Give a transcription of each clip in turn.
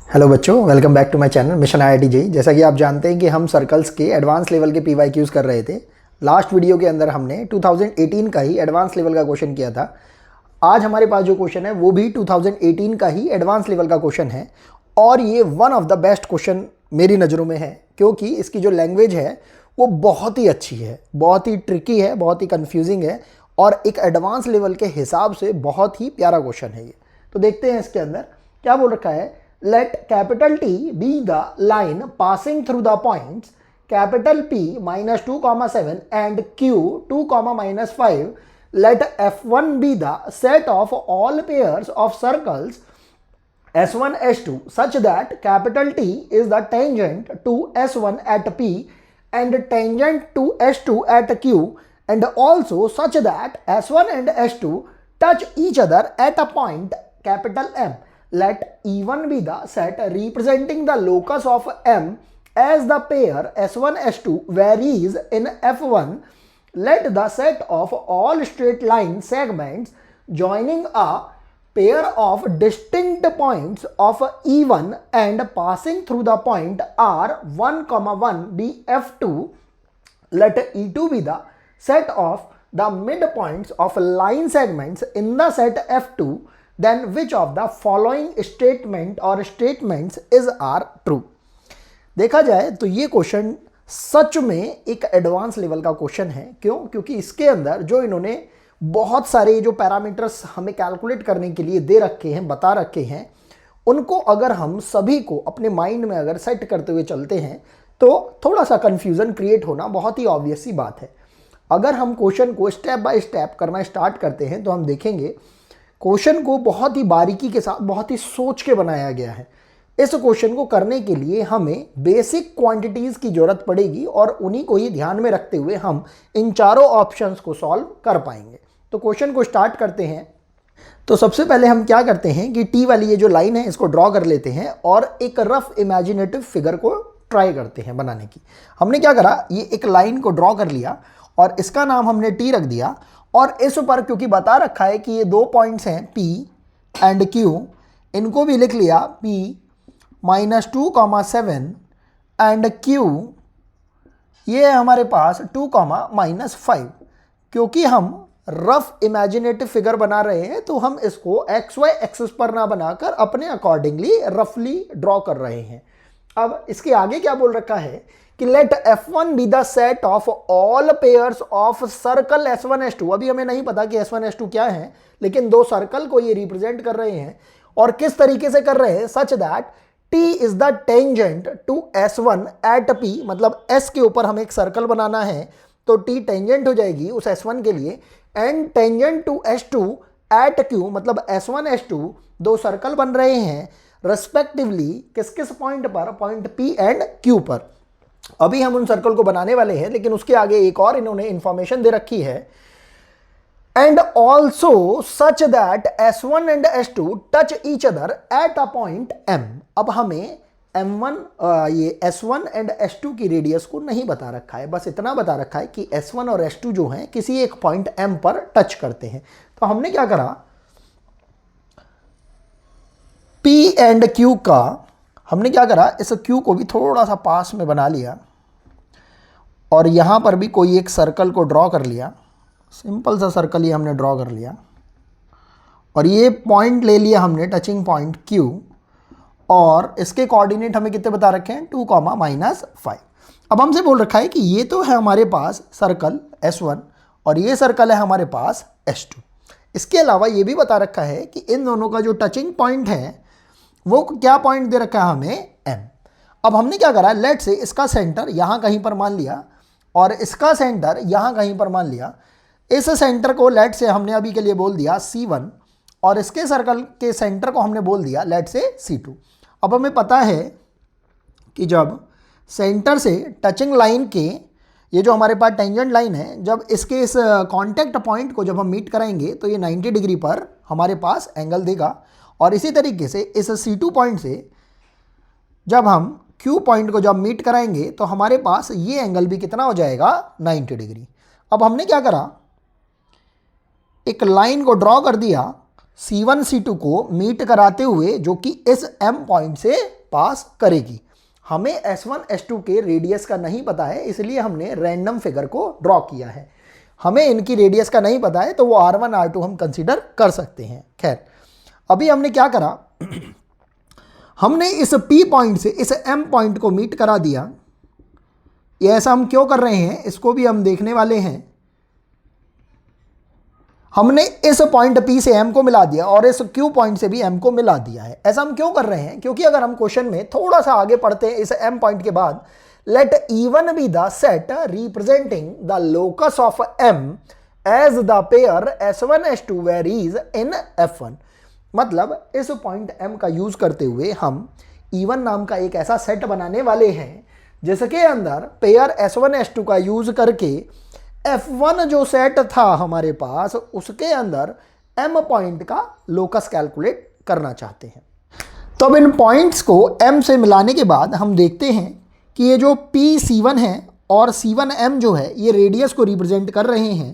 Hello बच्चों, welcome back to my channel mission IIT JEE. जैसा कि आप जानते हैं कि हम सर्कल्स के एडवांस लेवल के पीवाईक्यूज कर रहे थे। लास्ट वीडियो के अंदर हमने 2018 का ही एडवांस लेवल का क्वेश्चन किया था। आज हमारे पास जो क्वेश्चन है वो भी 2018 का ही एडवांस लेवल का क्वेश्चन है और ये one of the best question मेरी नज़रों में है, क्योंकि इसकी जो लैंग्वेज है वो बहुत ही अच्छी है, बहुत ही ट्रिकी है, बहुत ही कन्फ्यूजिंग है और एक एडवांस लेवल के हिसाब से बहुत ही प्यारा क्वेश्चन है ये। तो देखते हैं इसके अंदर क्या बोल रखा है। Let capital T be the line passing through the points capital P minus 2,7 and Q 2,-5. Let F1 be the set of all pairs of circles S1 S2 such that capital T is the tangent to S1 at P and tangent to S2 at Q, and also such that S1 and S2 touch each other at a point capital M. Let E1 be the set representing the locus of M as the pair S1 S2 varies in F1. Let the set of all straight line segments joining a pair of distinct points of E1 and passing through the point R1, 1 be F2. Let E2 be the set of the midpoints of line segments in the set F2. Then which of the following statement or statements is are true? देखा जाए तो ये question such में एक advance level का question है। क्यों? क्योंकि इसके अंदर जो इन्होंने बहुत सारे जो पैरामीटर्स हमें कैलकुलेट करने के लिए दे रखे हैं, बता रखे हैं, उनको अगर हम सभी को अपने माइंड में अगर सेट करते हुए चलते हैं तो थोड़ा सा कंफ्यूजन क्रिएट होना बहुत ही ऑब्वियस सी बात है। अगर हम क्वेश्चन को स्टेप बाय स्टेप करना स्टार्ट करते हैं तो हम देखेंगे क्वेश्चन को बहुत ही बारीकी के साथ, बहुत ही सोच के बनाया गया है। इस क्वेश्चन को करने के लिए हमें बेसिक क्वांटिटीज़ की ज़रूरत पड़ेगी और उन्हीं को ही ध्यान में रखते हुए हम इन चारों ऑप्शंस को सॉल्व कर पाएंगे। तो क्वेश्चन को स्टार्ट करते हैं। तो सबसे पहले हम क्या करते हैं कि टी वाली ये जो लाइन है इसको ड्रॉ कर लेते हैं और एक रफ इमेजिनेटिव फिगर को ट्राई करते हैं बनाने की। हमने क्या करा, ये एक लाइन को ड्रॉ कर लिया और इसका नाम हमने टी रख दिया और इस ऊपर क्योंकि बता रखा है कि ये दो पॉइंट्स हैं P एंड Q, इनको भी लिख लिया P -2,7 एंड Q ये है हमारे पास 2,-5। क्योंकि हम रफ इमेजिनेटिव फिगर बना रहे हैं तो हम इसको XY एक्सिस पर ना बनाकर अपने अकॉर्डिंगली रफली ड्रॉ कर रहे हैं। अब इसके आगे क्या बोल रखा है कि let F1 be the set of all pairs of circle S1 S2। अभी हमें नहीं पता कि S1 S2 क्या है, लेकिन दो सर्कल को ये रिप्रेजेंट कर रहे हैं और किस तरीके से कर रहे हैं, such that T is the tangent to S1 at P। मतलब S के ऊपर हमें एक सर्कल बनाना है तो T टेंजेंट हो जाएगी उस S1 के लिए, and tangent to S2 at Q। मतलब S1 S2 दो सर्कल बन रहे हैं रेस्पेक्टिवली किस किस पॉइंट पर, पॉइंट P एंड Q पर। अभी हम उन सर्कल को बनाने वाले हैं, लेकिन उसके आगे एक और इन्होंने इंफॉर्मेशन दे रखी है, and also such that S1 and S2 touch each other at a point M। अब हमें M1 ये S1 एंड S2 की रेडियस को नहीं बता रखा है, बस इतना बता रखा है कि S1 और S2 जो हैं किसी एक पॉइंट M पर टच करते हैं। तो हमने क्या करा, P एंड Q का हमने क्या करा, इस Q को भी थोड़ा सा पास में बना लिया और यहाँ पर भी कोई एक सर्कल को ड्रॉ कर लिया। सिंपल सा सर्कल ये हमने ड्रॉ कर लिया और ये पॉइंट ले लिया हमने, टचिंग पॉइंट Q, और इसके कोऑर्डिनेट हमें कितने बता रखे हैं, 2,-5। अब हमसे बोल रखा है कि ये तो है हमारे पास सर्कल S1 और ये सर्कल है हमारे पास S2। इसके अलावा ये भी बता रखा है कि इन दोनों का जो टचिंग पॉइंट है वो क्या पॉइंट दे रखा है हमें, M। अब हमने क्या करा, लेट से इसका सेंटर यहाँ कहीं पर मान लिया और इसका सेंटर यहाँ कहीं पर मान लिया। इस सेंटर को लेट से हमने अभी के लिए बोल दिया C1 और इसके सर्कल के सेंटर को हमने बोल दिया लेट से C2। अब हमें पता है कि जब सेंटर से टचिंग लाइन के ये जो हमारे पास टेंजेंट लाइन है, जब इसके इस कॉन्टैक्ट पॉइंट को जब हम मीट कराएंगे तो ये 90 डिग्री पर हमारे पास एंगल देगा। और इसी तरीके से इस C2 पॉइंट से जब हम Q पॉइंट को जब मीट कराएंगे तो हमारे पास ये एंगल भी कितना हो जाएगा, 90 डिग्री। अब हमने क्या करा, एक लाइन को ड्रॉ कर दिया C1 C2 को मीट कराते हुए, जो कि इस M पॉइंट से पास करेगी। हमें S1 S2 के रेडियस का नहीं पता है, इसलिए हमने रैंडम फिगर को ड्रॉ किया है। हमें इनकी रेडियस का नहीं पता है तो वो R1 R2 हम कंसीडर कर सकते हैं। खैर, अभी हमने क्या करा, हमने इस P पॉइंट से इस M पॉइंट को मीट करा दिया। ये ऐसा हम क्यों कर रहे हैं इसको भी हम देखने वाले हैं। हमने इस पॉइंट P से M को मिला दिया और इस Q पॉइंट से भी M को मिला दिया है। ऐसा हम क्यों कर रहे हैं, क्योंकि अगर हम क्वेश्चन में थोड़ा सा आगे पढ़ते हैं इस M पॉइंट के बाद, let E1 be the set representing the locus of M as the pair S1 S2 varies in F1। मतलब इस पॉइंट M का यूज करते हुए हम E1 नाम का एक ऐसा सेट बनाने वाले हैं जिसके अंदर पेयर S1 S2 का यूज करके F1 जो सेट था हमारे पास उसके अंदर M पॉइंट का लोकस कैलकुलेट करना चाहते हैं। तो अब इन पॉइंट्स को M से मिलाने के बाद हम देखते हैं कि ये जो PC1 है और C1M जो है ये रेडियस को रिप्रेजेंट कर रहे हैं,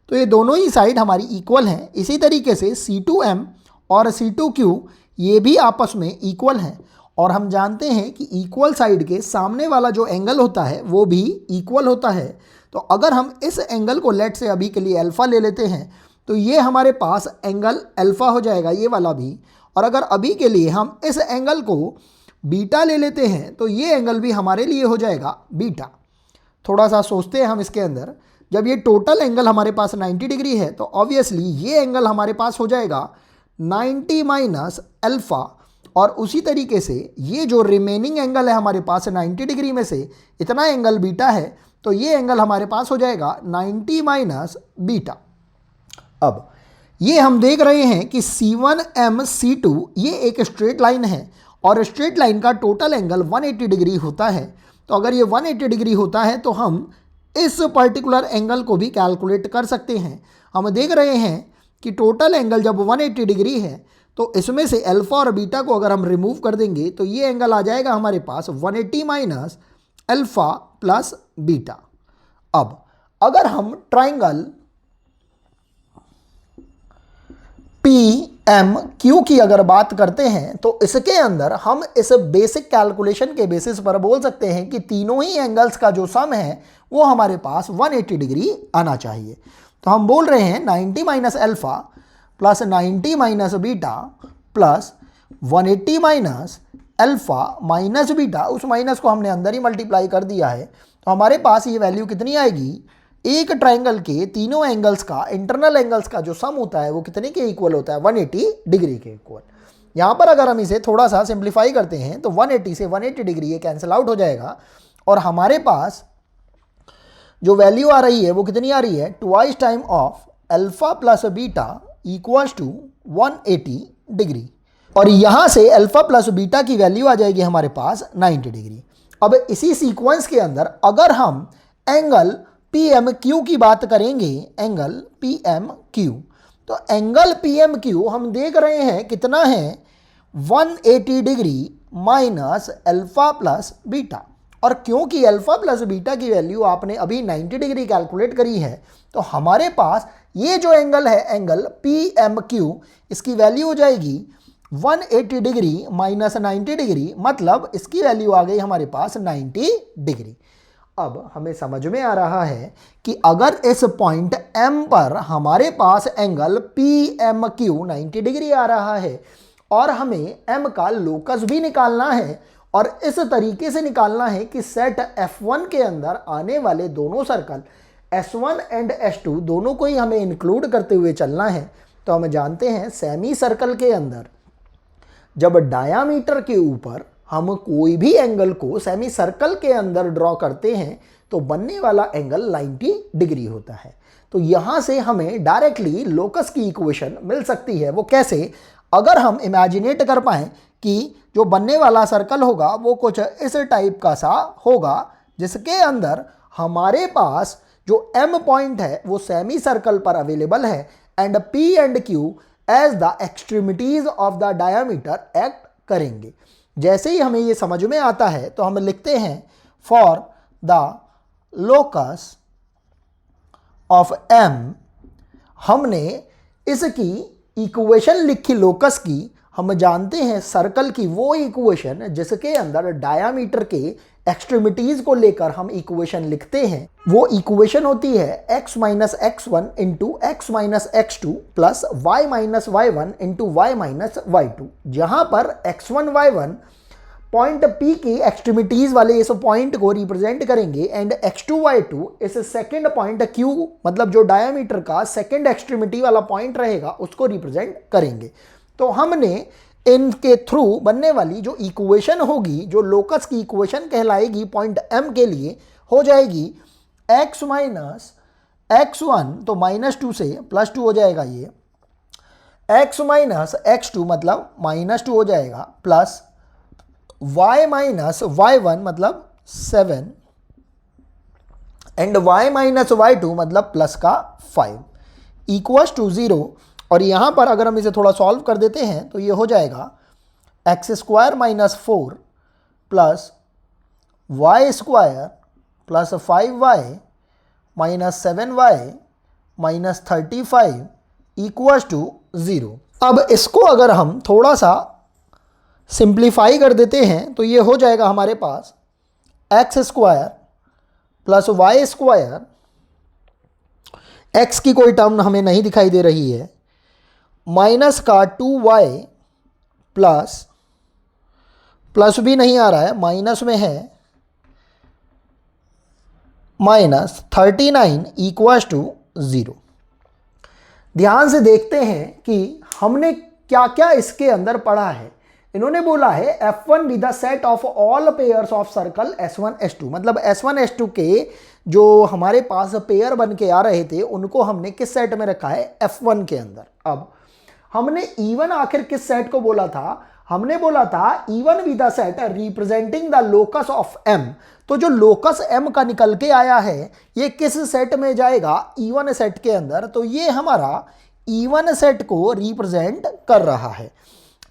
तो ये दोनों ही साइड हमारी इक्वल हैं। इसी तरीके से C2M और C2Q ये भी आपस में इक्वल हैं और हम जानते हैं कि इक्वल साइड के सामने वाला जो एंगल होता है वो भी इक्वल होता है। तो अगर हम इस एंगल को लेट से अभी के लिए अल्फ़ा ले लेते हैं तो ये हमारे पास एंगल अल्फ़ा हो जाएगा, ये वाला भी। और अगर अभी के लिए हम इस एंगल को बीटा ले लेते हैं तो ये एंगल भी हमारे लिए हो जाएगा बीटा। थोड़ा सा सोचते हैं हम इसके अंदर, जब ये टोटल एंगल हमारे पास 90 डिग्री है तो ऑब्वियसली ये एंगल हमारे पास हो जाएगा 90 माइनस अल्फ़ा। और उसी तरीके से ये जो रिमेनिंग एंगल है हमारे पास 90 डिग्री में से इतना एंगल बीटा है, तो ये एंगल हमारे पास हो जाएगा 90 माइनस बीटा। अब ये हम देख रहे हैं कि C1M C2 ये एक स्ट्रेट लाइन है और स्ट्रेट लाइन का टोटल एंगल 180 डिग्री होता है। तो अगर ये 180 डिग्री होता है तो हम इस पर्टिकुलर एंगल को भी कैलकुलेट कर सकते हैं। हम देख रहे हैं कि टोटल एंगल जब 180 डिग्री है तो इसमें से अल्फ़ा और बीटा को अगर हम रिमूव कर देंगे तो ये एंगल आ जाएगा हमारे पास 180 माइनस अल्फ़ा प्लस बीटा। अब अगर हम ट्राइंगल PMQ की अगर बात करते हैं तो इसके अंदर हम इस बेसिक कैलकुलेशन के बेसिस पर बोल सकते हैं कि तीनों ही एंगल्स का जो सम है वो हमारे पास 180 डिग्री आना चाहिए। तो हम बोल रहे हैं 90 minus alpha plus 90 minus beta plus 180 minus alpha minus beta, उस माइनस को हमने अंदर ही मल्टीप्लाई कर दिया है। तो हमारे पास ये वैल्यू कितनी आएगी, एक ट्राइंगल के तीनों एंगल्स का इंटरनल एंगल्स का जो सम होता है वो कितने के इक्वल होता है, 180 डिग्री के इक्वल। यहाँ पर अगर हम इसे थोड़ा सा सिंप्लीफाई करते हैं तो 180 से 180 डिग्री ये कैंसिल आउट हो जाएगा और हमारे पास जो वैल्यू आ रही है वो कितनी आ रही है, twice times of alpha plus beta equals to 180 degree. और यहाँ से अल्फ़ा प्लस बीटा की वैल्यू आ जाएगी हमारे पास 90 डिग्री। अब इसी सीक्वेंस के अंदर अगर हम एंगल PMQ की बात करेंगे, एंगल PMQ, तो एंगल PMQ हम देख रहे हैं कितना है, 180 degree minus alpha plus beta. और क्योंकि अल्फ़ा प्लस बीटा की वैल्यू आपने अभी 90 डिग्री कैलकुलेट करी है तो हमारे पास ये जो एंगल है एंगल PMQ इसकी वैल्यू हो जाएगी 180 डिग्री माइनस 90 डिग्री, मतलब इसकी वैल्यू आ गई हमारे पास 90 डिग्री। अब हमें समझ में आ रहा है कि अगर इस पॉइंट M पर हमारे पास एंगल PMQ 90 डिग्री आ रहा है और हमें M का लोकस भी निकालना है और इस तरीके से निकालना है कि सेट F1 के अंदर आने वाले दोनों सर्कल S1 एंड S2 दोनों को ही हमें इंक्लूड करते हुए चलना है। तो हम जानते हैं सेमी सर्कल के अंदर जब डायामीटर के ऊपर हम कोई भी एंगल को सेमी सर्कल के अंदर ड्रॉ करते हैं तो बनने वाला एंगल 90 डिग्री होता है। तो यहाँ से हमें डायरेक्टली लोकस की इक्वेशन मिल सकती है। वो कैसे, अगर हम इमेजिनेट कर पाएँ कि जो बनने वाला सर्कल होगा वो कुछ इस टाइप का सा होगा जिसके अंदर हमारे पास जो M पॉइंट है वो सेमी सर्कल पर अवेलेबल है and P and Q as the extremities of the diameter act करेंगे। जैसे ही हमें ये समझ में आता है तो हम लिखते हैं for the locus of M, हमने इसकी इक्वेशन लिखी लोकस की हम जानते हैं सर्कल की वो इक्वेशन जिसके अंदर डायामीटर के एक्सट्रीमिटीज को लेकर हम इक्वेशन लिखते हैं, वो इक्वेशन होती है x minus x1 into x minus x2 plus y minus y1 into y minus y2, जहां पर x1 y1 पॉइंट P की एक्सट्रीमिटीज वाले इस पॉइंट को रिप्रेजेंट करेंगे एंड x2 y2 इस सेकंड पॉइंट Q, मतलब जो डायमीटर का सेकंड एक्सट्रीमिटी वाला पॉइंट रहेगा, उसको रिप्रेजेंट करेंगे। तो हमने इनके थ्रू बनने वाली जो इक्वेशन होगी, जो लोकस की इक्वेशन कहलाएगी पॉइंट M के लिए, हो जाएगी x माइनस x1, तो -2 से +2 हो जाएगा, ये x माइनस x2 मतलब -2 हो जाएगा, प्लस y माइनस y1 मतलब 7 एंड y माइनस y2 मतलब प्लस का 5 इक्वल्स टू 0। और यहाँ पर अगर हम इसे थोड़ा सॉल्व कर देते हैं तो ये हो जाएगा x² minus 4 plus y² plus 5y minus 7y minus 35 equals to 0। अब इसको अगर हम थोड़ा सा सिंप्लीफाई कर देते हैं तो ये हो जाएगा हमारे पास x² प्लस y², x की कोई टर्म हमें नहीं दिखाई दे रही है, माइनस का 2y प्लस भी नहीं आ रहा है, माइनस में है, माइनस 39 इक्वल्स टू 0। ध्यान से देखते हैं कि हमने क्या क्या इसके अंदर पढ़ा है। इन्होंने बोला है F1 be the set of all pairs of circle S1 S2, मतलब S1 S2 के जो हमारे पास पेयर बन के आ रहे थे उनको हमने किस सेट में रखा है, F1 के अंदर। अब हमने E1 आखिर किस सेट को बोला था, हमने बोला था E1 be the set representing the locus of M। तो जो लोकस M का निकल के आया है ये किस सेट में जाएगा, E1 सेट के अंदर। तो ये हमारा E1 सेट को रिप्रेजेंट कर रहा है।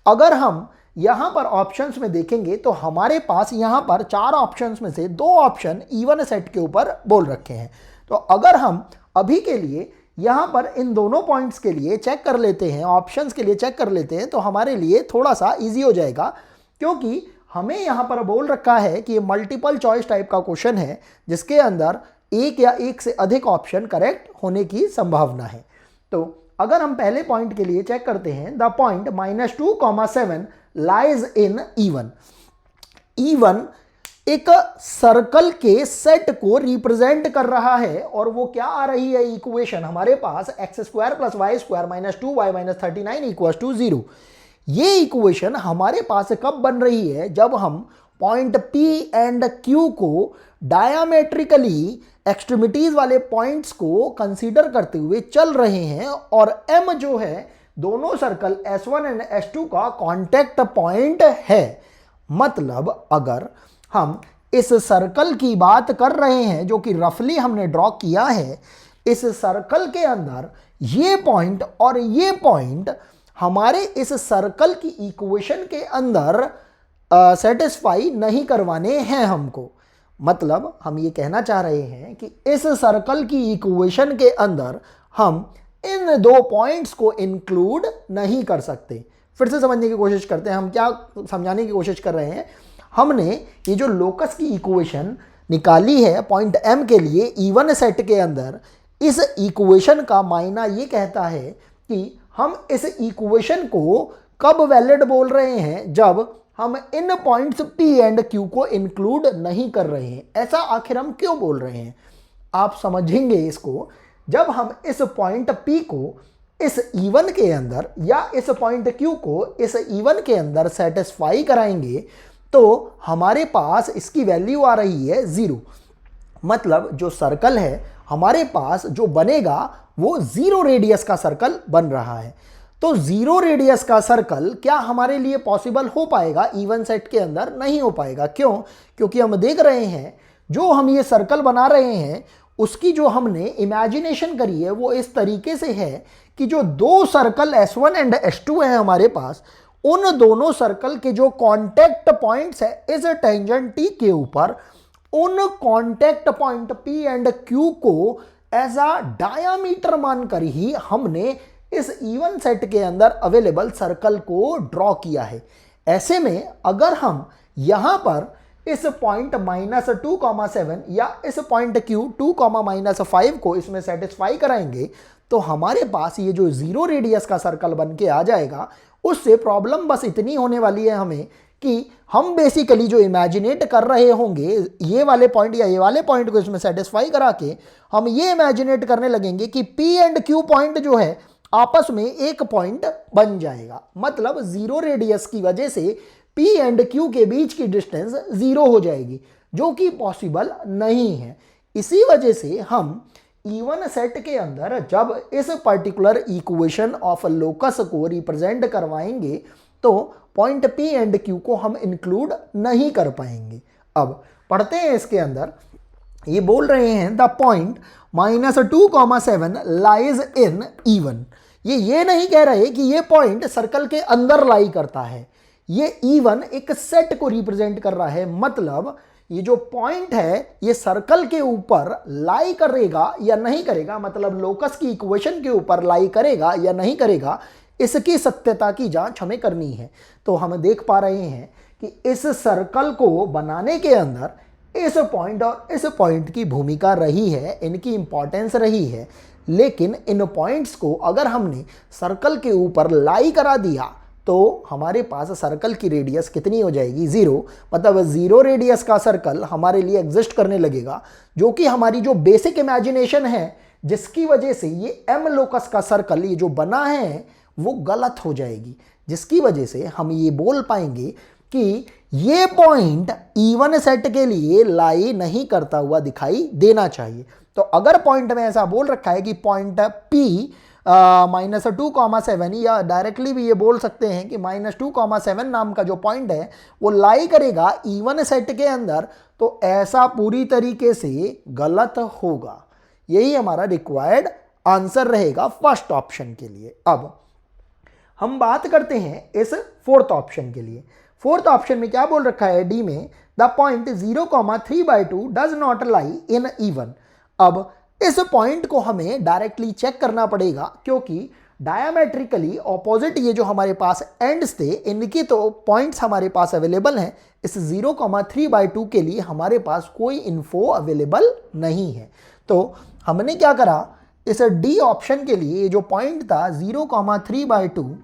अगर हम यहां पर ऑप्शंस में देखेंगे तो हमारे पास यहां पर 4 ऑप्शंस में से 2 ऑप्शन E1 सेट के ऊपर बोल रखे हैं। तो अगर हम अभी के लिए यहां पर इन दोनों पॉइंट्स के लिए चेक कर लेते हैं, ऑप्शंस के लिए चेक कर लेते हैं, तो हमारे लिए थोड़ा सा इजी हो जाएगा, क्योंकि हमें यहां पर बोल रखा है कि ये मल्टीपल चॉइस टाइप का क्वेश्चन है जिसके अंदर एक या एक से अधिक ऑप्शन करेक्ट होने की संभावना है। तो अगर हम पहले पॉइंट के लिए चेक करते हैं, the point -2, 7 lies in E1। E1 एक सर्कल के सेट को रिप्रेजेंट कर रहा है और वो क्या आ रही है इक्वेशन हमारे पास, x² plus y² minus 2y minus 39 equal to 0। ये इक्वेशन हमारे पास कब बन रही है, जब हम पॉइंट P एंड Q को डायमेट्रिकली एक्सट्रीमिटीज वाले पॉइंट्स को कंसीडर करते हुए चल रहे हैं और M जो है दोनों सर्कल S1 एंड S2 का कांटेक्ट पॉइंट है। मतलब अगर हम इस सर्कल की बात कर रहे हैं जो कि रफली हमने ड्रॉ किया है, इस सर्कल के अंदर ये पॉइंट और ये पॉइंट हमारे इस सर्कल की इक्वेशन के अंदर सेटिस्फाई नहीं करवाने हैं हमको। मतलब हम ये कहना चाह रहे हैं कि इस सर्कल की इक्वेशन के अंदर हम इन 2 पॉइंट्स को इंक्लूड नहीं कर सकते। फिर से समझने की कोशिश करते हैं, हम क्या समझाने की कोशिश कर रहे हैं। हमने ये जो लोकस की इक्वेशन निकाली है पॉइंट M के लिए E1 सेट के अंदर, इस इक्वेशन का मायना ये कहता है कि हम इस इक्वेशन को कब वैलिड बोल रहे हैं, जब हम इन पॉइंट्स P एंड Q को इंक्लूड नहीं कर रहे हैं। ऐसा आखिर हम क्यों बोल रहे हैं, आप समझेंगे इसको जब हम इस पॉइंट P को इस E1 के अंदर या इस पॉइंट Q को इस E1 के अंदर सेटिस्फाई कराएंगे तो हमारे पास इसकी वैल्यू आ रही है 0। मतलब जो सर्कल है हमारे पास जो बनेगा वो 0 रेडियस का सर्कल बन रहा है। तो 0 रेडियस का सर्कल क्या हमारे लिए पॉसिबल हो पाएगा E1 सेट के अंदर? नहीं हो पाएगा। क्यों? क्योंकि हम देख रहे हैं जो हम ये सर्कल बना रहे हैं उसकी जो हमने इमेजिनेशन करी है वो इस तरीके से है कि जो 2 सर्कल S1 एंड S2 है हमारे पास, उन दोनों सर्कल के जो कांटेक्ट पॉइंट्स है इस टेंजेंट T के ऊपर, उन contact point P and Q को एज अ डायामीटर मानकर ही हमने इस इवन सेट के अंदर अवेलेबल सर्कल को ड्रॉ किया है। ऐसे में अगर हम यहां पर इस पॉइंट -2,7 या इस पॉइंट Q 2,-5 को इसमें सेटिस्फाई कराएंगे तो हमारे पास ये जो जीरो रेडियस का सर्कल बन के आ जाएगा। उससे प्रॉब्लम बस इतनी होने वाली है हमें कि हम बेसिकली जो इमेजिनेट कर रहे होंगे ये वाले पॉइंट या ये वाले पॉइंट को इसमें सेटिस्फाई करा के हम ये इमेजिनेट करने लगेंगे कि P एंड Q पॉइंट जो है आपस में एक पॉइंट बन जाएगा। मतलब जीरो रेडियस की वजह से P एंड Q के बीच की डिस्टेंस जीरो हो जाएगी, जो कि पॉसिबल नहीं है। इसी वजह से हम इवन सेट के अंदर जब इस पर्टिकुलर इक्वेशन ऑफ लोकस को रिप्रेजेंट करवाएंगे तो पॉइंट P एंड Q को हम इंक्लूड नहीं कर पाएंगे। अब पढ़ते हैं इसके अंदर, ये बोल रहे हैं the point -2,7 lies in even. ये नहीं कह रहे कि ये पॉइंट सर्कल के अंदर लाई करता है, ये इवन एक सेट को रिप्रेजेंट कर रहा है। मतलब ये जो पॉइंट है ये सर्कल के ऊपर लाई करेगा या नहीं करेगा, मतलब लोकस की इक्वेशन के ऊपर लाई करेगा या नहीं करेगा, इसकी सत्यता की जांच हमें करनी है। तो हम देख पा रहे हैं कि इस सर्कल को बनाने के अंदर इस पॉइंट और इस पॉइंट की भूमिका रही है, इनकी इंपॉर्टेंस रही है। लेकिन इन पॉइंट्स को अगर हमने सर्कल के ऊपर लाई करा दिया तो हमारे पास सर्कल की रेडियस कितनी हो जाएगी? जीरो। मतलब जीरो रेडियस का सर्कल हमारे लिए एग्जिस्ट करने लगेगा, जो कि हमारी जो बेसिक इमेजिनेशन है जिसकी वजह से ये एम लोकस का सर्कल ये जो बना है वो गलत हो जाएगी, जिसकी वजह से हम ये बोल पाएंगे कि ये पॉइंट इवन सेट के लिए लाई नहीं करता हुआ दिखाई देना चाहिए। तो अगर पॉइंट में ऐसा बोल रखा है कि पॉइंट P -2,7 या डायरेक्टली भी ये बोल सकते हैं कि -2,7 नाम का जो पॉइंट है वो लाई करेगा इवन सेट के अंदर, तो ऐसा पूरी तरीके से गलत होगा। यही हमारा रिक्वायर्ड आंसर रहेगा फर्स्ट ऑप्शन के लिए। अब हम बात करते हैं इस फोर्थ ऑप्शन के लिए। फोर्थ ऑप्शन में क्या बोल रखा है डी में, the point 0,3/2 does not lie in even. अब इस पॉइंट को हमें डायरेक्टली चेक करना पड़ेगा, क्योंकि डायमेट्रिकली ऑपोजिट ये जो हमारे पास एंड्स थे इनकी तो पॉइंट्स हमारे पास अवेलेबल हैं। इस 0,3/2 के लिए हमारे पास कोई इन्फो अवेलेबल नहीं है। तो हमने क्या करा, इस डी ऑप्शन के लिए ये जो पॉइंट था 0,3/2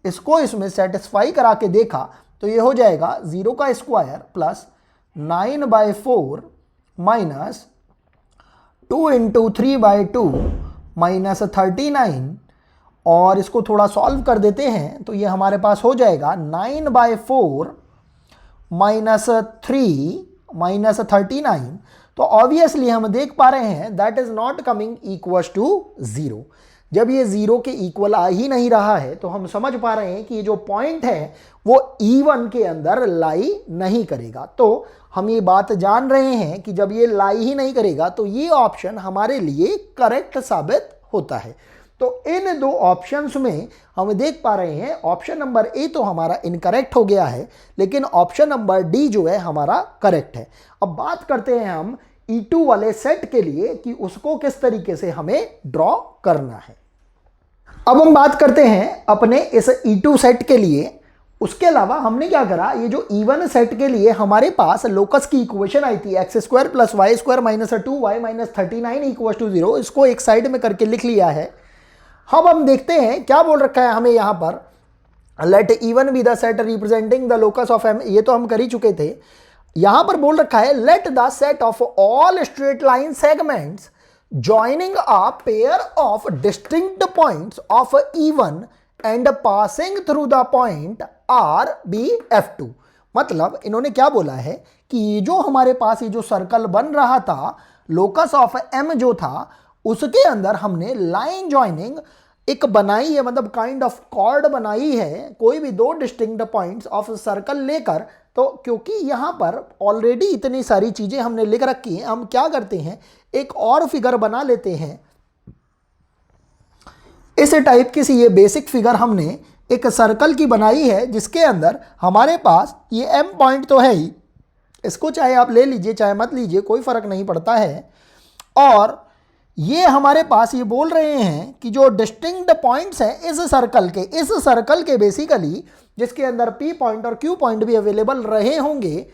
इसको इसमें सेटिस्फाई करा के देखा तो ये हो जाएगा 0² प्लस 9/4 माइनस 2 × 3/2 माइनस 39, और इसको थोड़ा सॉल्व कर देते हैं तो ये हमारे पास हो जाएगा 9/4 माइनस 3 माइनस 39। तो ऑब्वियसली हम देख पा रहे हैं that is not coming equal to 0। जब ये 0 के इक्वल आ ही नहीं रहा है तो हम समझ पा रहे हैं कि ये जो पॉइंट है वो E1 के अंदर लाई नहीं करेगा। तो हम ये बात जान रहे हैं कि जब ये लाई ही नहीं करेगा तो ये ऑप्शन हमारे लिए करेक्ट साबित होता है। तो इन दो ऑप्शंस में हम देख पा रहे हैं ऑप्शन नंबर ए तो हमारा इनकरेक्ट हो गया है, लेकिन ऑप्शन नंबर डी जो है हमारा करेक्ट है। अब बात करते हैं हम E2 वाले सेट के लिए कि उसको किस तरीके से हमें ड्रॉ करना है। अब हम बात करते हैं अपने इस E2 सेट के लिए। उसके अलावा हमने क्या करा, ये जो E1 सेट के लिए हमारे पास लोकस की इक्वेशन आई थी x² + y² - 2y - 39 = 0, इसको एक साइड में करके लिख लिया है। अब हम देखते हैं क्या बोल रखा है हमें यहाँ पर, let E1 be the set representing the locus of M। ये तो हम कर ही चुके थे। यहां पर बोल रखा है let the set of all straight line segments joining a pair of distinct points of E1 and passing through the point R B F2। मतलब इन्होंने क्या बोला है कि जो हमारे पास ये जो सर्कल बन रहा था लोकस ऑफ M जो था उसके अंदर हमने लाइन जॉइनिंग एक बनाई है, मतलब काइंड ऑफ कॉर्ड बनाई है कोई भी दो डिस्टिंक्ट पॉइंट्स ऑफ सर्कल लेकर। तो क्योंकि यहाँ पर ऑलरेडी इतनी सारी चीज़ें हमने लिख रखी हैं, हम क्या करते हैं एक और फिगर बना लेते हैं। इस टाइप की सी ये बेसिक फिगर हमने एक सर्कल की बनाई है जिसके अंदर हमारे पास ये M पॉइंट तो है ही, इसको चाहे आप ले लीजिए चाहे मत लीजिए कोई फर्क नहीं पड़ता है। और ये हमारे पास ये बोल रहे हैं कि जो डिस्टिंक्ट पॉइंट्स हैं इस सर्कल के बेसिकली जिसके अंदर पी पॉइंट और क्यू पॉइंट भी अवेलेबल रहे होंगे,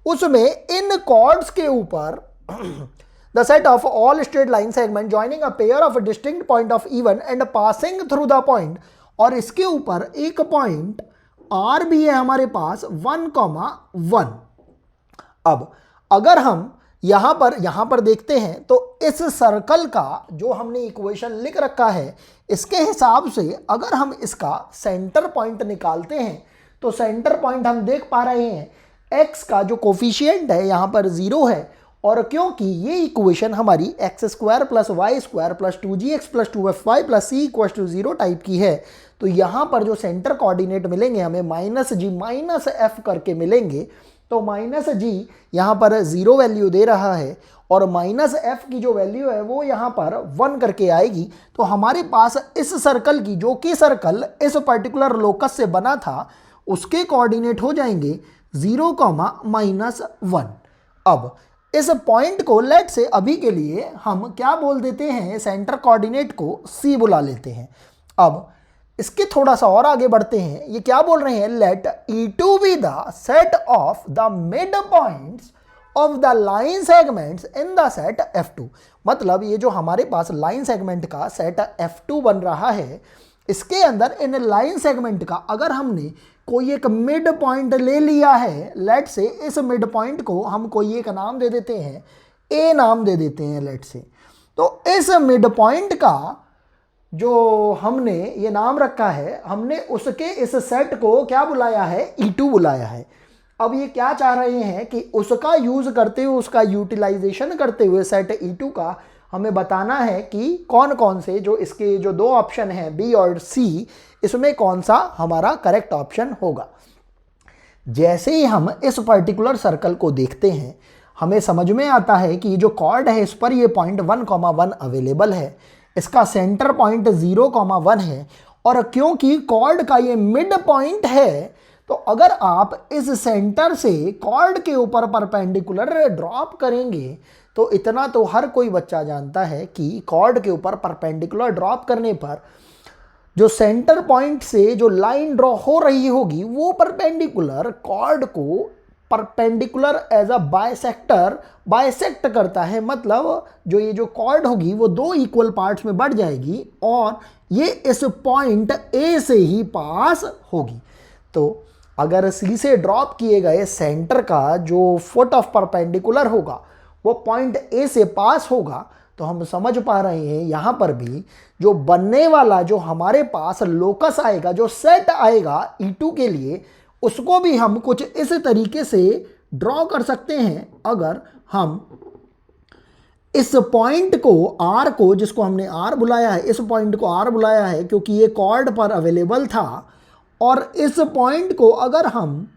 उसमें इन कॉर्ड्स के ऊपर the set of all straight line segment joining a pair of distinct point of even and passing through the point, और इसके ऊपर एक पॉइंट आर भी है हमारे पास 1,1। अब अगर हम यहां पर देखते हैं तो इस सर्कल का जो हमने इक्वेशन लिख रखा है इसके हिसाब से अगर हम इसका सेंटर पॉइंट निकालते हैं तो सेंटर पॉइंट हम देख पा रहे हैं x का जो कोफिशिएंट है यहां पर 0 है, और क्योंकि ये इक्वेशन हमारी x² + y² + 2gx + 2fy + c = 0 type की है, तो यहाँ पर जो सेंटर कोऑर्डिनेट मिलेंगे हमें -g -f करके मिलेंगे। तो -g यहाँ पर 0 वैल्यू दे रहा है और -f की जो वैल्यू है वो यहाँ पर 1 करके आएगी। तो हमारे पास इस सर्कल की, जो कि सर्कल इस पर्टिकुलर लोकस से बना था, उसके कोऑर्डिनेट हो जाएंगे 0, -1। अब इस पॉइंट को लेट से अभी के लिए हम क्या बोल देते हैं, सेंटर कोऑर्डिनेट को c बुला लेते हैं। अब इसके थोड़ा सा और आगे बढ़ते हैं, ये क्या बोल रहे हैं, let E2 be the set of the mid points of the line segments in the set F2। मतलब ये जो हमारे पास लाइन सेगमेंट का सेट F2 बन रहा है, इसके अंदर इन लाइन सेगमेंट का अगर हमने कोई एक मिड पॉइंट ले लिया है, लेट से इस मिड पॉइंट को हम कोई एक नाम दे देते हैं, A नाम दे देते हैं लेट से, तो इस मिड पॉइंट का जो हमने ये नाम रखा है, हमने उसके इस सेट को क्या बुलाया है, E2 बुलाया है। अब ये क्या चाह रहे हैं कि उसका यूज करते हुए, उसका यूटिलाइजेशन करते हुए सेट E2 का हमें बताना है कि कौन कौन से जो इसके जो दो ऑप्शन हैं बी और सी, इसमें कौन सा हमारा करेक्ट ऑप्शन होगा। जैसे ही हम इस पर्टिकुलर सर्कल को देखते हैं हमें समझ में आता है कि जो कॉर्ड है इस पर ये पॉइंट 1,1 अवेलेबल है, इसका सेंटर पॉइंट 0,1 है, और क्योंकि कॉर्ड का ये मिड पॉइंट है तो अगर आप इस सेंटर से कॉर्ड के ऊपर परपेंडिकुलर ड्रॉप करेंगे तो इतना तो हर कोई बच्चा जानता है कि कॉर्ड के ऊपर परपेंडिकुलर ड्रॉप करने पर जो सेंटर पॉइंट से जो लाइन ड्रॉ हो रही होगी वो परपेंडिकुलर कॉर्ड को perpendicular as a bisector bisect करता है। मतलब जो ये जो कॉर्ड होगी वो दो इक्वल पार्ट्स में बढ़ जाएगी और ये इस पॉइंट ए से ही पास होगी। तो अगर सी से ड्रॉप किए गए सेंटर का जो फुट ऑफ परपेंडिकुलर होगा वो पॉइंट ए से पास होगा, तो हम समझ पा रहे हैं यहाँ पर भी जो बनने वाला जो हमारे पास लोकस आएगा, जो सेट आएगा E2 के लिए, उसको भी हम कुछ इस तरीके से ड्रॉ कर सकते हैं। अगर हम इस पॉइंट को R को, जिसको हमने R बुलाया है, इस पॉइंट को R बुलाया है क्योंकि ये कॉर्ड पर अवेलेबल था, और इस पॉइंट को अगर हम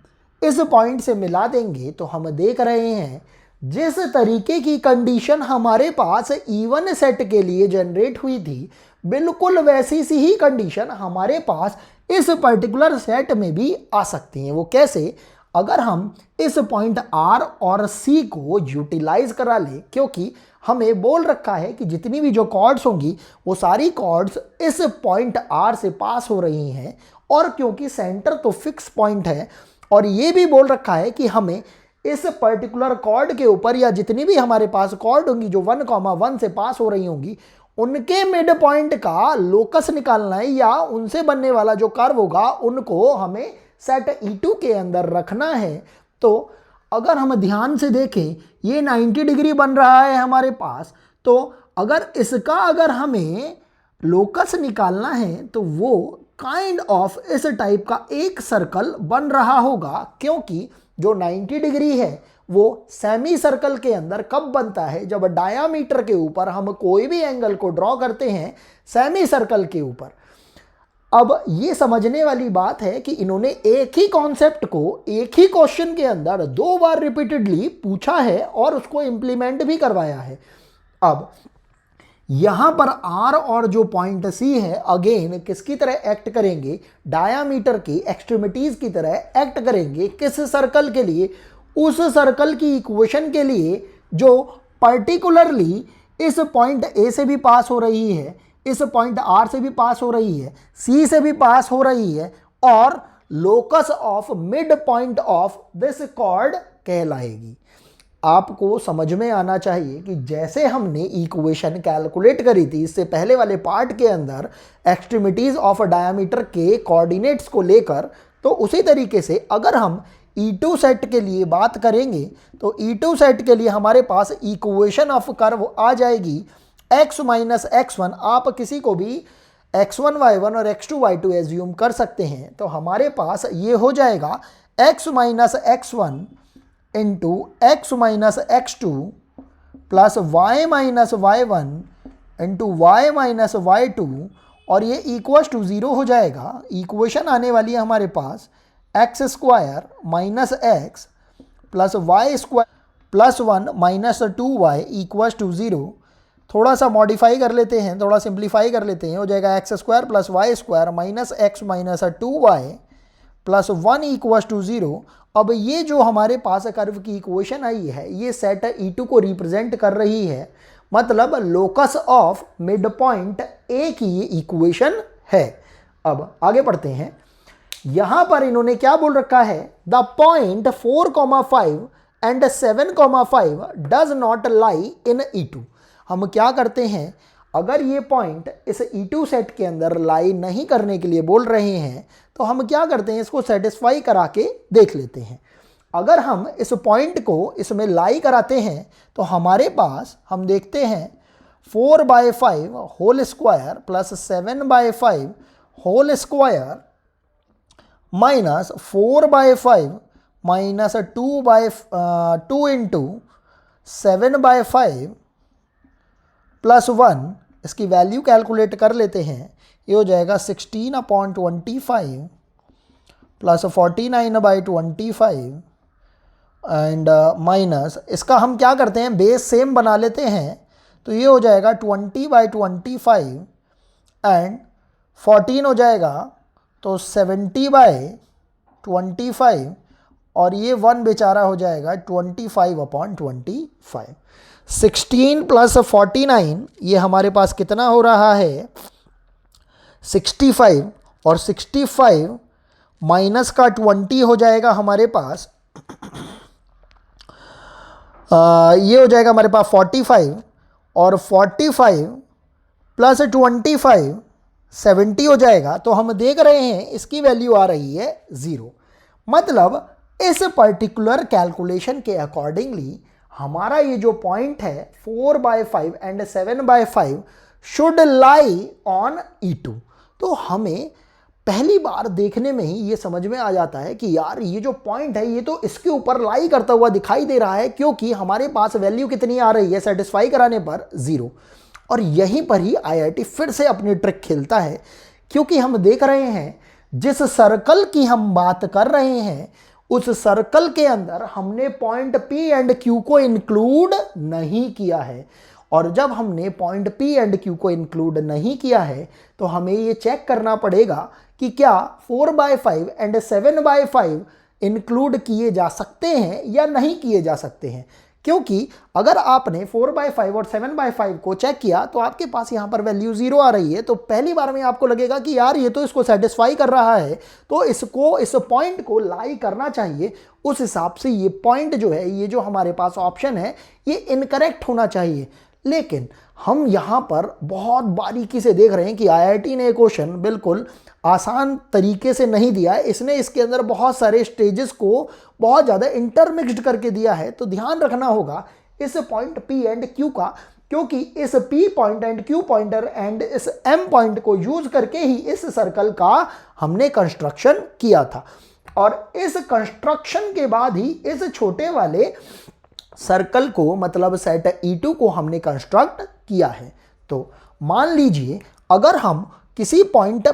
इस पॉइंट से मिला देंगे तो हम देख रहे हैं जिस तरीके की कंडीशन हमारे पास इवन सेट के लिए जनरेट हुई थी, बिल्कुल वैसी सी ही कंडीशन हमारे पास इस पर्टिकुलर सेट में भी आ सकती है। वो कैसे? अगर हम इस पॉइंट R और C को यूटिलाइज करा ले, क्योंकि हमें बोल रखा है कि जितनी भी जो कॉर्ड्स होंगी वो सारी कॉर्ड्स इस पॉइंट R से पास हो रही हैं, और क्योंकि सेंटर तो फिक्स पॉइंट है, और ये भी बोल रखा है कि हमें इस पर्टिकुलर कॉर्ड के ऊपर या जितनी भी हमारे पास कॉर्ड होंगी जो 1,1 से पास हो रही होंगी, उनके मिड पॉइंट का लोकस निकालना है, या उनसे बनने वाला जो कर्व होगा उनको हमें सेट E2 के अंदर रखना है। तो अगर हम ध्यान से देखें ये 90 डिग्री बन रहा है हमारे पास, तो अगर इसका अगर हमें लोकस निकालना है तो वो काइंड ऑफ इस टाइप का एक सर्कल बन रहा होगा, क्योंकि जो 90 डिग्री है वो सेमी सर्कल के अंदर कब बनता है? जब डायामीटर के ऊपर हम कोई भी एंगल को ड्रॉ करते हैं सेमी सर्कल के ऊपर। अब ये समझने वाली बात है कि इन्होंने एक ही कॉन्सेप्ट को एक ही क्वेश्चन के अंदर 2 बार रिपीटेडली पूछा है और उसको इंप्लीमेंट भी करवाया है। अब यहां पर R और जो पॉइंट C है अगेन किसकी तरह एक्ट करेंगे? डायामीटर की एक्सट्रीमिटीज की तरह एक्ट करेंगे। किस सर्कल के लिए? उस सर्कल की इक्वेशन के लिए जो पर्टिकुलरली इस पॉइंट ए से भी पास हो रही है, इस पॉइंट आर से भी पास हो रही है, सी से भी पास हो रही है, और locus of mid point of this chord कहलाएगी। आपको समझ में आना चाहिए कि जैसे हमने इक्वेशन कैलकुलेट करी थी इससे पहले वाले पार्ट के अंदर एक्सट्रीमिटीज ऑफ डायमीटर के कोऑर्डिनेट्स को लेकर, तो उसी तरीके से अगर हम E2 सेट के लिए बात करेंगे तो E2 सेट के लिए हमारे पास इक्वेशन ऑफ कर्व आ जाएगी x माइनस x1। आप किसी को भी x1 y1 और x2 y2 एज्यूम कर सकते हैं। तो हमारे पास ये हो जाएगा x minus x1 into x minus x2 plus y minus y1 into y minus y2, और ये इक्वल्स टू 0 हो जाएगा। इक्वेशन आने वाली है हमारे पास x square minus x plus y square plus 1 minus 2y equals to 0। थोड़ा सा मॉडिफाई कर लेते हैं, थोड़ा सिंप्लीफाई कर लेते हैं, हो जाएगा x square plus y square minus x minus 2y plus 1 equals to 0। अब ये जो हमारे पास कर्व की इक्वेशन आई है ये सेट E2 को रिप्रेजेंट कर रही है, मतलब locus of mid point A की ये इक्वेशन है। अब आगे पढ़ते हैं। यहां पर इन्होंने क्या बोल रखा है, the point 4,5 and 7,5 does not lie in E2। हम क्या करते हैं, अगर ये पॉइंट इस E2 सेट के अंदर लाई नहीं करने के लिए बोल रहे हैं तो हम क्या करते हैं, इसको सेटिस्फाई करा के देख लेते हैं। अगर हम इस पॉइंट को इसमें लाई कराते हैं तो हमारे पास हम देखते हैं 4/5 whole square plus 7/5 whole square minus 4/5 minus 2 into 7/5 plus 1, इसकी वैल्यू कैलकुलेट कर लेते हैं। ये हो जाएगा 16/25 प्लस 49/25 एंड माइनस, इसका हम क्या करते हैं, बेस सेम बना लेते हैं। तो ये हो जाएगा 20/25 एंड 14 हो जाएगा तो 70/25, और ये 1 बेचारा हो जाएगा 25/25। 16 प्लस 49 ये हमारे पास कितना हो रहा है 65, और 65 माइनस का 20 हो जाएगा हमारे पास ये हो जाएगा हमारे पास 45, और 45 प्लस 25 70 हो जाएगा। तो हम देख रहे हैं इसकी वैल्यू आ रही है 0। मतलब इस पर्टिकुलर कैलकुलेशन के अकॉर्डिंगली हमारा ये जो पॉइंट है 4/5 and 7/5 should lie on E2। तो हमें पहली बार देखने में ही ये समझ में आ जाता है कि यार ये जो पॉइंट है ये तो इसके ऊपर लाई करता हुआ दिखाई दे रहा है, क्योंकि हमारे पास वैल्यू कितनी आ रही है सेटिस्फाई कराने पर 0। और यहीं पर ही IIT फिर से अपनी ट्रिक खेलता है, क्योंकि हम देख रहे हैं जिस सर्कल की हम बात कर रहे हैं उस सर्कल के अंदर हमने पॉइंट P एंड Q को इंक्लूड नहीं किया है। और जब हमने पॉइंट P एंड Q को इंक्लूड नहीं किया है तो हमें ये चेक करना पड़ेगा कि क्या 4/5 एंड 7/5 इंक्लूड किए जा सकते हैं या नहीं किए जा सकते हैं। क्योंकि अगर आपने 4/5 और 7/5 को चेक किया तो आपके पास यहाँ पर वैल्यू 0 आ रही है, तो पहली बार में आपको लगेगा कि यार ये तो इसको सेटिस्फाई कर रहा है, तो इसको इस पॉइंट को लाई करना चाहिए। उस हिसाब से ये पॉइंट जो है, ये जो हमारे पास ऑप्शन है, ये इनकरेक्ट होना चाहिए। लेकिन हम यहाँ पर बहुत बारीकी से देख रहे हैं कि IIT ने क्वेश्चन बिल्कुल आसान तरीके से नहीं दिया है, इसने इसके अंदर बहुत सारे स्टेजेस को बहुत ज़्यादा इंटरमिक्स्ड करके दिया है। तो ध्यान रखना होगा इस पॉइंट P एंड Q का, क्योंकि इस P point and Q pointer and इस M पॉइंट को यूज करके ही इस सर्कल का हमने कंस्ट्रक्शन किया था, और इस कंस्ट्रक्शन के बाद ही इस छोटे वाले सर्कल को, मतलब सेट E2 को हमने कंस्ट्रक्ट किया है। तो मान लीजिए अगर हम किसी पॉइंट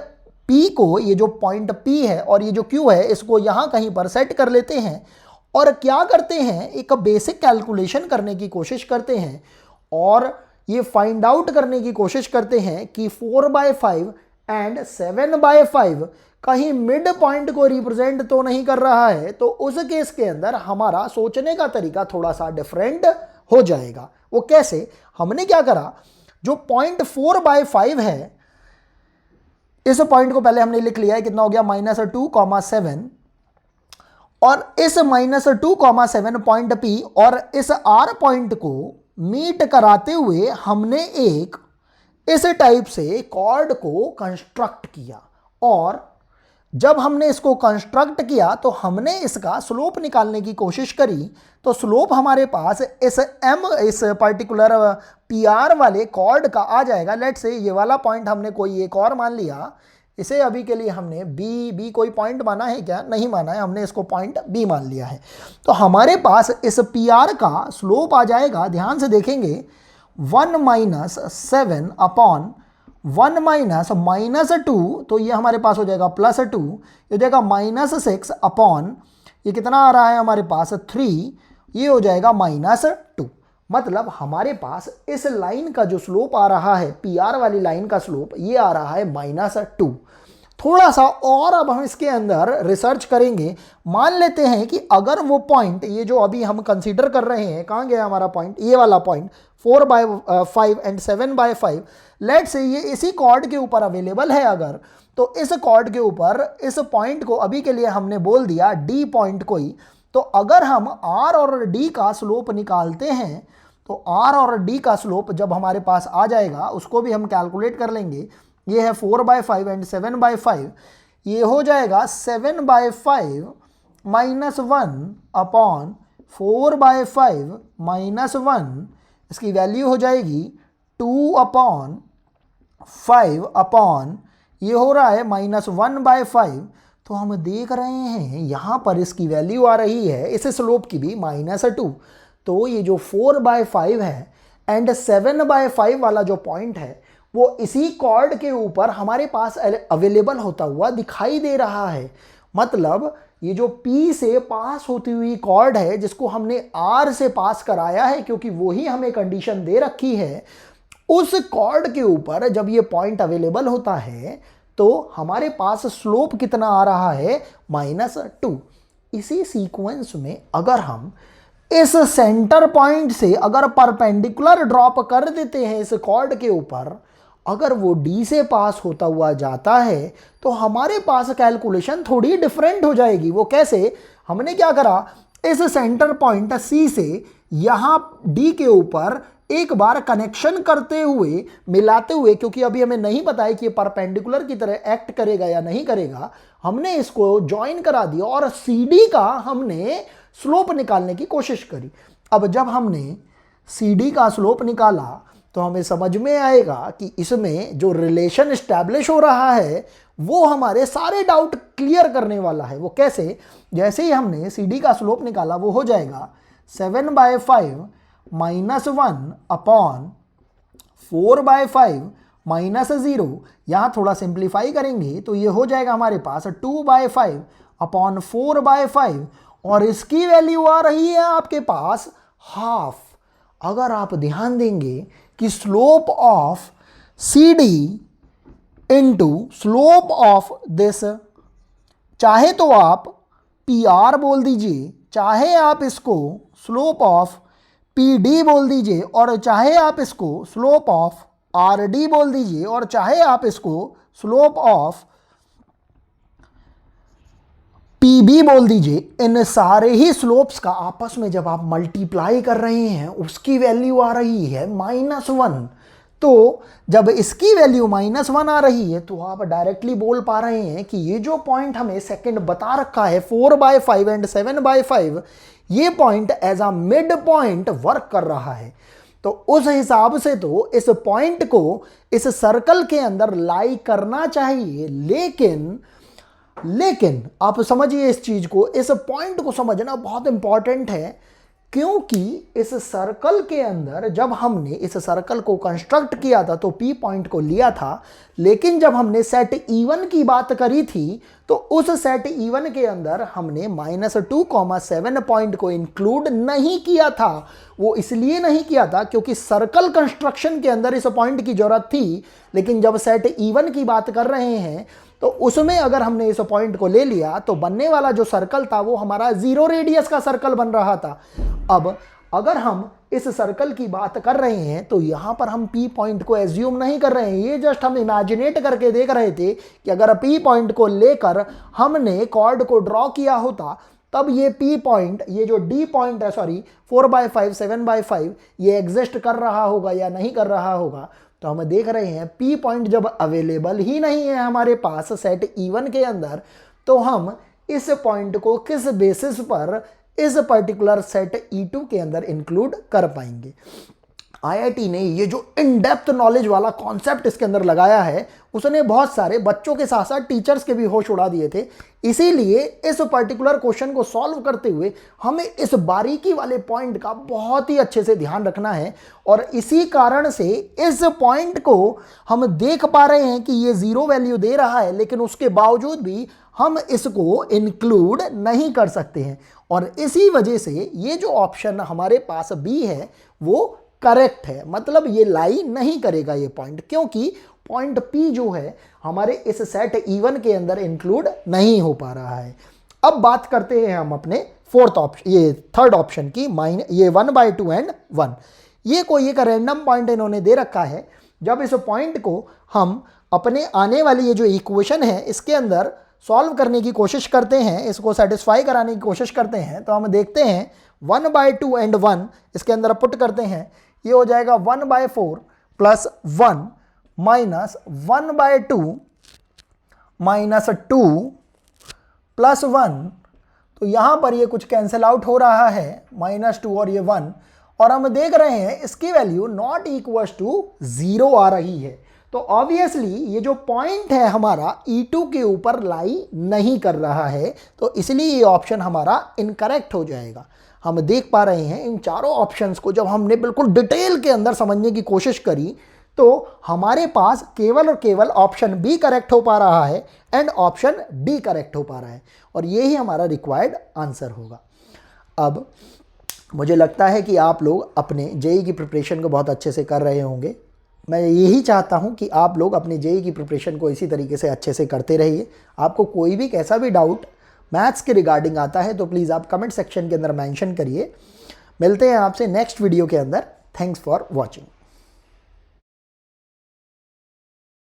P को, ये जो पॉइंट P है और ये जो Q है, इसको यहाँ कहीं पर सेट कर लेते हैं और क्या करते हैं, एक बेसिक कैलकुलेशन करने की कोशिश करते हैं और ये फाइंड आउट करने की कोशिश करते हैं कि 4/5 एंड 7/5 कहीं मिड पॉइंट को रिप्रेजेंट तो नहीं कर रहा है। तो उस केस के अंदर हमारा सोचने का तरीका थोड़ा सा डिफरेंट हो जाएगा। वो कैसे, हमने क्या करा, जो 0.4/5 है, इस पॉइंट को पहले हमने लिख लिया है, कितना हो गया -2,7, और इस -2,7 पॉइंट P और इस R पॉइंट को मीट कराते हुए हमने एक इस टाइप से कॉर्ड को कंस्ट्रक्ट किया, और जब हमने इसको कंस्ट्रक्ट किया तो हमने इसका स्लोप निकालने की कोशिश करी। तो स्लोप हमारे पास इस पर्टिकुलर PR वाले कॉर्ड का आ जाएगा। लेट से ये वाला पॉइंट हमने कोई एक और मान लिया, इसे अभी के लिए हमने बी कोई पॉइंट माना है क्या, नहीं माना है, हमने इसको पॉइंट B मान लिया है। तो हमारे पास इस PR का स्लोप आ जाएगा, ध्यान से देखेंगे, 1 - 7 अपॉन 1 - -2, तो ये हमारे पास हो जाएगा +2, ये हो जाएगा -6 अपॉन, ये कितना आ रहा है हमारे पास 3, ये हो जाएगा -2। मतलब हमारे पास इस लाइन का जो स्लोप आ रहा है, PR वाली लाइन का स्लोप, ये आ रहा है -2। थोड़ा सा और अब हम इसके अंदर रिसर्च करेंगे। मान लेते हैं कि अगर वो पॉइंट, ये जो अभी हम कंसीडर कर रहे हैं, कहाँ गया हमारा पॉइंट, ये वाला पॉइंट 4/5 एंड 7/5, लेट से ये इसी कॉर्ड के ऊपर अवेलेबल है अगर, तो इस कॉर्ड के ऊपर इस पॉइंट को अभी के लिए हमने बोल दिया D पॉइंट कोई। तो अगर हम R और D का स्लोप निकालते हैं, तो R और D का स्लोप जब हमारे पास आ जाएगा, उसको भी हम कैलकुलेट कर लेंगे। ये है 4/5 एंड 7/5, ये हो जाएगा 7/5 -1 अपॉन 4/5 -1, इसकी वैल्यू हो जाएगी 2/5 अपॉन, ये हो रहा है -1/5। तो हम देख रहे हैं यहाँ पर इसकी वैल्यू आ रही है, इस स्लोप की भी -2। तो ये जो 4/5 है एंड 7/5 वाला जो पॉइंट है, वो इसी कॉर्ड के ऊपर हमारे पास अवेलेबल होता हुआ दिखाई दे रहा है। मतलब ये जो P से पास होती हुई कॉर्ड है, जिसको हमने R से पास कराया है, क्योंकि वही हमें कंडीशन दे रखी है, उस कॉर्ड के ऊपर जब ये पॉइंट अवेलेबल होता है, तो हमारे पास स्लोप कितना आ रहा है, -2। इसी सीक्वेंस में अगर हम इस सेंटर पॉइंट से अगर परपेंडिकुलर ड्रॉप कर देते हैं इस कॉर्ड के ऊपर, अगर वो D से पास होता हुआ जाता है, तो हमारे पास कैलकुलेशन थोड़ी डिफरेंट हो जाएगी। वो कैसे, हमने क्या करा, इस सेंटर पॉइंट C से यहाँ D के ऊपर एक बार कनेक्शन करते हुए, मिलाते हुए, क्योंकि अभी हमें नहीं पता है कि ये परपेंडिकुलर की तरह एक्ट करेगा या नहीं करेगा, हमने इसको ज्वाइन करा दिया और CD का हमने स्लोप निकालने की कोशिश करी। अब जब हमने CD का स्लोप निकाला, तो हमें समझ में आएगा कि इसमें जो रिलेशन एस्टैब्लिश हो रहा है, वो हमारे सारे डाउट क्लियर करने वाला है। वो कैसे, जैसे ही हमने CD का स्लोप निकाला, वो हो जाएगा 7/5 -1 अपॉन 4/5 -0। यहाँ थोड़ा सिंप्लीफाई करेंगे तो ये हो जाएगा हमारे पास 2/5 अपॉन 4/5, और इसकी वैल्यू आ रही है आपके पास हाफ। अगर आप ध्यान देंगे कि slope of CD into slope of this, चाहे तो आप PR बोल दीजिए, चाहे आप इसको स्लोप ऑफ PD बोल दीजिए, और चाहे आप इसको स्लोप ऑफ RD बोल दीजिए, और चाहे आप इसको स्लोप ऑफ PB बोल दीजिए, इन सारे ही स्लोप्स का आपस में जब आप मल्टीप्लाई कर रहे हैं, उसकी वैल्यू आ रही है -1। तो जब इसकी वैल्यू -1 आ रही है, तो आप डायरेक्टली बोल पा रहे हैं कि ये जो पॉइंट हमें सेकंड बता रखा है 4/5 एंड 7/5, ये point as a mid point work कर रहा है। तो उस हिसाब से तो इस पॉइंट को इस सर्कल के अंदर लाई करना चाहिए, लेकिन आप समझिए इस चीज को, इस पॉइंट को समझना बहुत इंपॉर्टेंट है, क्योंकि इस सर्कल के अंदर जब हमने इस सर्कल को कंस्ट्रक्ट किया था, तो P पॉइंट को लिया था, लेकिन जब हमने सेट E1 की बात करी थी, तो उस सेट E1 के अंदर हमने -2,7 पॉइंट को इंक्लूड नहीं किया था। वो इसलिए नहीं किया था क्योंकि सर्कल कंस्ट्रक्शन के अंदर इस पॉइंट की जरूरत थी, लेकिन जब सेट E1 की बात कर रहे हैं, तो उसमें अगर हमने इस पॉइंट को ले लिया, तो बनने वाला जो सर्कल था वो हमारा 0 रेडियस का सर्कल बन रहा था। अब अगर हम इस सर्कल की बात कर रहे हैं तो यहाँ पर हम P पॉइंट को एज्यूम नहीं कर रहे हैं, ये जस्ट हम इमेजिनेट करके देख रहे थे कि अगर P पॉइंट को लेकर हमने कॉर्ड को ड्रॉ किया होता तब ये P पॉइंट, ये जो D पॉइंट है, सॉरी 4/5 7/5, ये एग्जिस्ट कर रहा होगा या नहीं कर रहा होगा। तो हम देख रहे हैं P पॉइंट जब अवेलेबल ही नहीं है हमारे पास सेट E1 के अंदर, तो हम इस पॉइंट को किस बेसिस पर इस पर्टिकुलर सेट E2 के अंदर इंक्लूड कर पाएंगे। आईआईटी ने ये जो इन डेप्थ नॉलेज वाला कॉन्सेप्ट इसके अंदर लगाया है, उसने बहुत सारे बच्चों के साथ साथ टीचर्स के भी होश उड़ा दिए थे। इसीलिए इस पर्टिकुलर क्वेश्चन को सॉल्व करते हुए हमें इस बारीकी वाले पॉइंट का बहुत ही अच्छे से ध्यान रखना है, और इसी कारण से इस पॉइंट को हम देख पा रहे हैं कि ये 0 वैल्यू दे रहा है, लेकिन उसके बावजूद भी हम इसको इंक्लूड नहीं कर सकते हैं। और इसी वजह से ये जो ऑप्शन हमारे पास बी है वो करेक्ट है, मतलब ये लाई नहीं करेगा ये पॉइंट, क्योंकि पॉइंट P जो है हमारे इस सेट E1 के अंदर इंक्लूड नहीं हो पा रहा है। अब बात करते हैं हम अपने फोर्थ ऑप्शन, ये थर्ड ऑप्शन की, ये 1/2 एंड 1। ये कोई एक रैंडम पॉइंट इन्होंने दे रखा है। जब इस पॉइंट को हम अपने आने वाली ये जो इक्वेशन है इसके अंदर सॉल्व करने की कोशिश करते हैं, इसको सेटिस्फाई कराने की कोशिश करते हैं, तो हम देखते हैं 1/2 एंड 1 इसके अंदर पुट करते हैं, ये हो जाएगा 1/4 प्लस 1 माइनस 1/2 माइनस 2 प्लस 1। तो यहाँ पर ये कुछ कैंसिल आउट हो रहा है, -2 और ये 1, और हम देख रहे हैं इसकी वैल्यू नॉट इक्वल्स टू 0 आ रही है। तो ऑब्वियसली ये जो पॉइंट है हमारा E2 के ऊपर लाई नहीं कर रहा है, तो इसलिए ये ऑप्शन हमारा इनकरेक्ट हो जाएगा। हम देख पा रहे हैं इन चारों ऑप्शंस को जब हमने बिल्कुल डिटेल के अंदर समझने की कोशिश करी तो हमारे पास केवल और केवल ऑप्शन बी करेक्ट हो पा रहा है एंड ऑप्शन डी करेक्ट हो पा रहा है, और यही हमारा रिक्वायर्ड आंसर होगा। अब मुझे लगता है कि आप लोग अपने जेईई की प्रिपरेशन को बहुत अच्छे से कर रहे होंगे। मैं यही चाहता हूं कि आप लोग अपने जेईई की प्रिपरेशन को इसी तरीके से अच्छे से करते रहिए। आपको कोई भी कैसा भी डाउट मैथ्स के रिगार्डिंग आता है तो प्लीज़ आप कमेंट सेक्शन के अंदर मेंशन करिए। मिलते हैं आपसे नेक्स्ट वीडियो के अंदर। Thanks for watching.